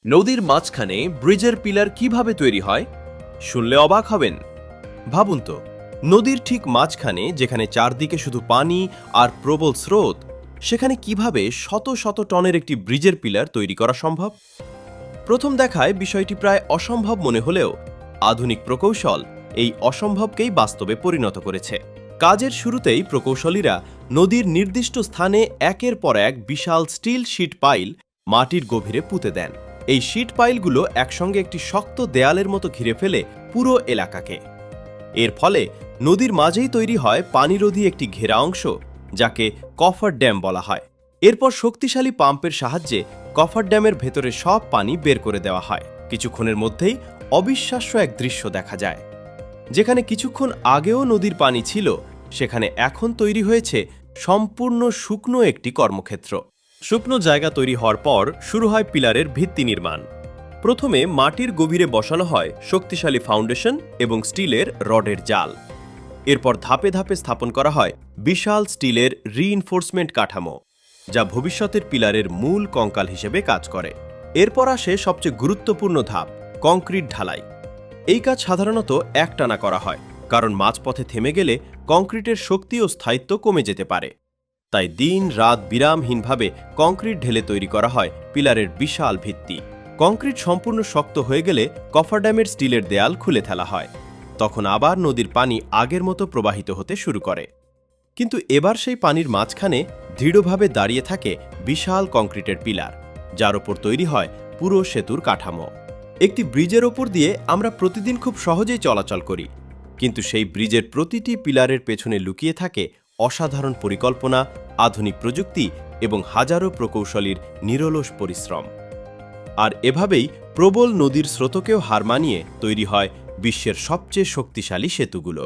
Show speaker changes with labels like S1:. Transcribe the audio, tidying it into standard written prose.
S1: নদীর মাঝখানে ব্রিজের পিলার কিভাবে তৈরি হয় শুনলে অবাক হবেন। ভাবুন তো, নদীর ঠিক মাঝখানে যেখানে চারদিকে শুধু পানি আর প্রবল স্রোত, সেখানে কিভাবে শত শত টনের একটি ব্রিজের পিলার তৈরি করা সম্ভব? প্রথম দেখায় বিষয়টি প্রায় অসম্ভব মনে হলেও আধুনিক প্রকৌশল এই অসম্ভবকেই বাস্তবে পরিণত করেছে। কাজের শুরুতেই প্রকৌশলীরা নদীর নির্দিষ্ট স্থানে একের পর এক বিশাল স্টিল শিট পাইল মাটির গভীরে পুঁতে দেন। এই শিট পাইলগুলো একসঙ্গে একটি শক্ত দেয়ালের মতো ঘিরে ফেলে পুরো এলাকাকে। এর ফলে নদীর মাঝেই তৈরি হয় পানিরোধী একটি ঘেরা অংশ, যাকে কফার ড্যাম বলা হয়। এরপর শক্তিশালী পাম্পের সাহায্যে কফার ড্যামের ভেতরে সব পানি বের করে দেওয়া হয়। কিছুক্ষণের মধ্যেই অবিশ্বাস্য এক দৃশ্য দেখা যায়। যেখানে কিছুক্ষণ আগেও নদীর পানি ছিল, সেখানে এখন তৈরি হয়েছে সম্পূর্ণ শুকনো একটি কর্মক্ষেত্র। শুকনো জায়গা তৈরি হওয়ার পর শুরু হয় পিলারের ভিত্তি নির্মাণ। প্রথমে মাটির গভীরে বসানো হয় শক্তিশালী ফাউন্ডেশন এবং স্টিলের রডের জাল। এরপর ধাপে ধাপে স্থাপন করা হয় বিশাল স্টিলের রিইনফোর্সমেন্ট কাঠামো, যা ভবিষ্যতের পিলারের মূল কঙ্কাল হিসেবে কাজ করে। এরপর আসে সবচেয়ে গুরুত্বপূর্ণ ধাপ, কংক্রিট ঢালাই। এই কাজ সাধারণত একটানা করা হয়, কারণ মাঝপথে থেমে গেলে কংক্রিটের শক্তি ও স্থায়িত্ব কমে যেতে পারে। তাই দিন রাত বিরামহীনভাবে কংক্রিট ঢেলে তৈরি করা হয় পিলারের বিশাল ভিত্তি। কংক্রিট সম্পূর্ণ শক্ত হয়ে গেলে কফারড্যামের স্টিলের দেয়াল খুলে ফেলা হয়। তখন আবার নদীর পানি আগের মতো প্রবাহিত হতে শুরু করে। কিন্তু এবার সেই পানির মাঝখানে দৃঢ়ভাবে দাঁড়িয়ে থাকে বিশাল কংক্রিটের পিলার, যার ওপর তৈরি হয় পুরো সেতুর কাঠামো। একটি ব্রিজের ওপর দিয়ে আমরা প্রতিদিন খুব সহজেই চলাচল করি, কিন্তু সেই ব্রিজের প্রতিটি পিলারের পেছনে লুকিয়ে থাকে অসাধারণ পরিকল্পনা, আধুনিক প্রযুক্তি এবং হাজারো প্রকৌশলীর নিরলস পরিশ্রম। আর এভাবেই প্রবল নদীর স্রোতকেও হার মানিয়ে তৈরি হয় বিশ্বের সবচেয়ে শক্তিশালী সেতুগুলো।